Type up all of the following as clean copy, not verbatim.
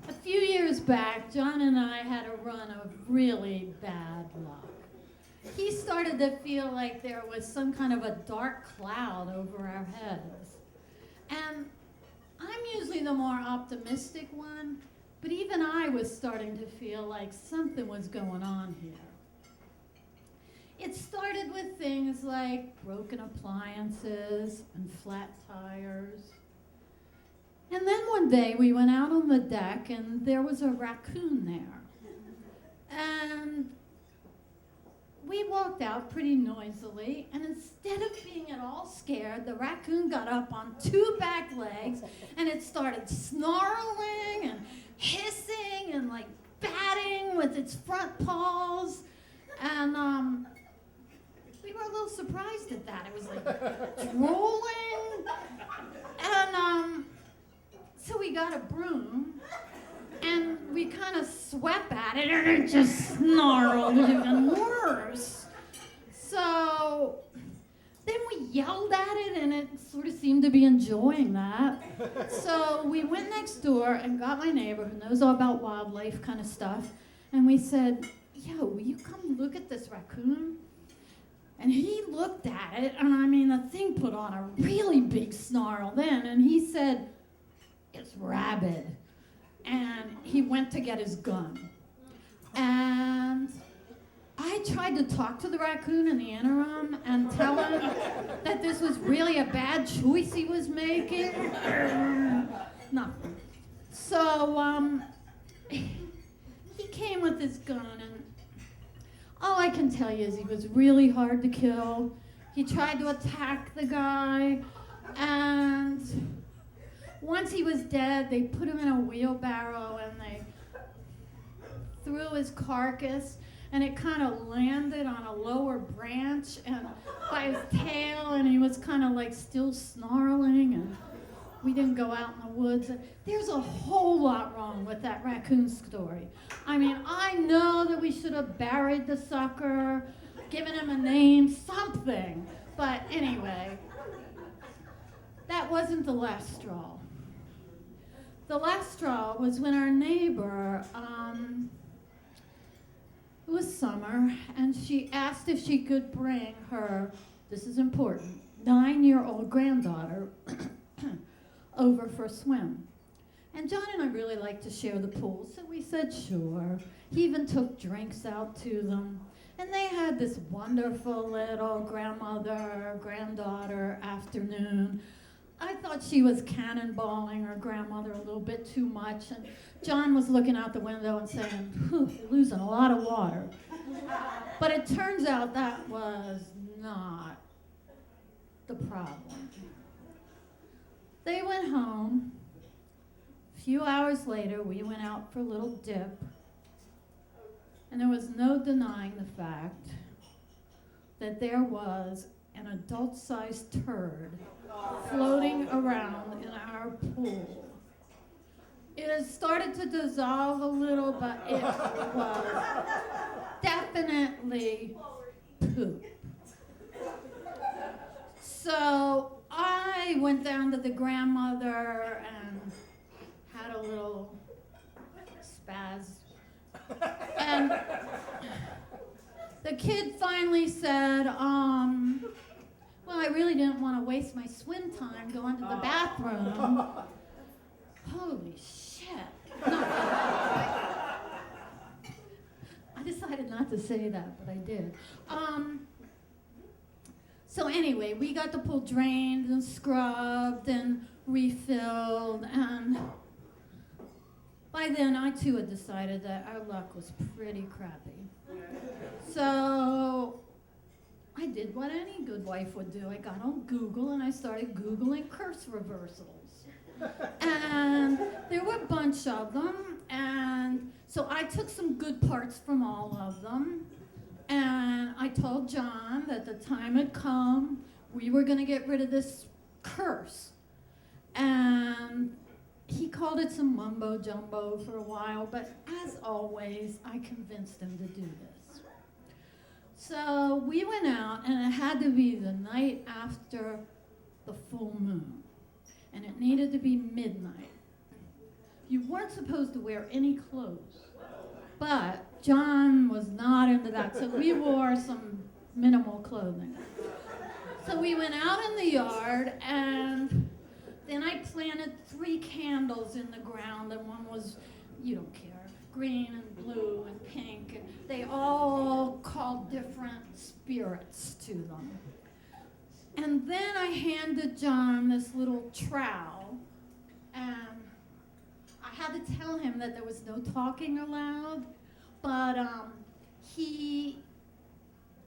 A few years back, John and I had a run of really bad luck. He started to feel like there was some kind of a dark cloud over our heads. And I'm usually the more optimistic one, but even I was starting to feel like something was going on here. It started with things like broken appliances and flat tires. And then one day we went out on the deck and there was a raccoon there. And we walked out pretty noisily, and instead of being at all scared, the raccoon got up on two back legs and it started snarling and hissing and like batting with its front paws. And we were a little surprised at that. It was like drooling. And so we got a broom and we kind of swept at it and it just snarled even worse. So then we yelled at it and it sort of seemed to be enjoying that. So we went next door and got my neighbor who knows all about wildlife kind of stuff. And we said, yo, will you come look at this raccoon? And he looked at it, and I mean, the thing put on a really big snarl then, and he said, it's rabid. And he went to get his gun. And I tried to talk to the raccoon in the interim and tell him that this was really a bad choice he was making. Nothing. So he came with his gun, and all I can tell you is he was really hard to kill. He tried to attack the guy, and once he was dead, they put him in a wheelbarrow and they threw his carcass, and it kind of landed on a lower branch and by his tail, and he was kind of like still snarling, and we didn't go out in the woods. There's a whole lot wrong with that raccoon story. I mean, I know that we should have buried the sucker, given him a name, something. But anyway, that wasn't the last straw. The last straw was when our neighbor, it was summer, and she asked if she could bring her, this is important, 9-year-old granddaughter over for a swim. And John and I really like to share the pool, so we said sure. He even took drinks out to them. And they had this wonderful little grandmother-granddaughter afternoon. I thought she was cannonballing her grandmother a little bit too much, and John was looking out the window and saying, you're losing a lot of water. But it turns out that was not the problem. They went home. A few hours later, we went out for a little dip, and there was no denying the fact that there was an adult-sized turd floating around in our pool. It has started to dissolve a little, but it was definitely poop. So I went down to the grandmother and had a little spaz. And the kid finally said, well, I really didn't want to waste my swim time going to the bathroom. Holy shit. No. I decided not to say that, but I did. So anyway, we got the pool drained and scrubbed and refilled, and by then I too had decided that our luck was pretty crappy. So I did what any good wife would do. I got on Google and I started Googling curse reversals. And there were a bunch of them, and so I took some good parts from all of them, and I told John that the time had come, we were gonna get rid of this curse. And he called it some mumbo jumbo for a while, but as always, I convinced him to do this. So we went out, and it had to be the night after the full moon. and it needed to be midnight. You weren't supposed to wear any clothes, but John was not into that, so we wore some minimal clothing. So we went out in the yard, and then I planted 3 candles in the ground, and one was, you don't care, green and blue and pink, and they all called different spirits to them. And then I handed John this little trowel, and I had to tell him that there was no talking allowed, but he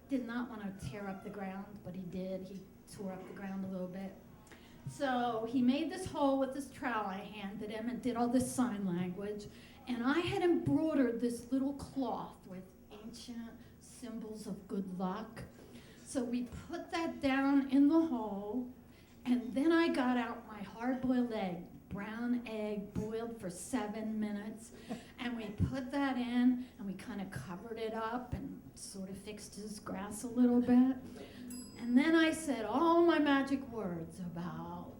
did not want to tear up the ground, but he did. He tore up the ground a little bit. So he made this hole with this trowel I handed him and did all this sign language. And I had embroidered this little cloth with ancient symbols of good luck. So we put that down in the hole, and then I got out my hard-boiled egg, brown egg boiled for 7 minutes, and we put that in, and we kind of covered it up and sort of fixed his grass a little bit. And then I said all my magic words about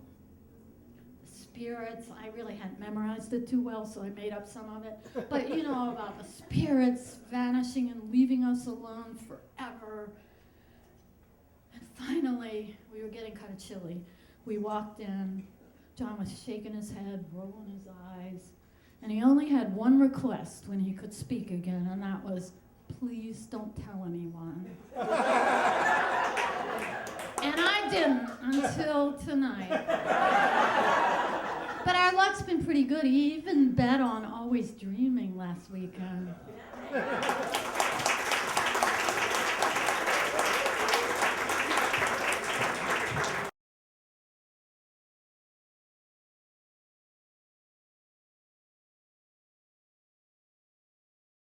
the spirits. I really hadn't memorized it too well, so I made up some of it. But you know, about the spirits vanishing and leaving us alone forever. And finally, we were getting kind of chilly. We walked in. John was shaking his head, rolling his eyes. And he only had one request when he could speak again, and that was, please don't tell anyone. And I didn't until tonight. But our luck's been pretty good. He even bet on Always Dreaming last weekend.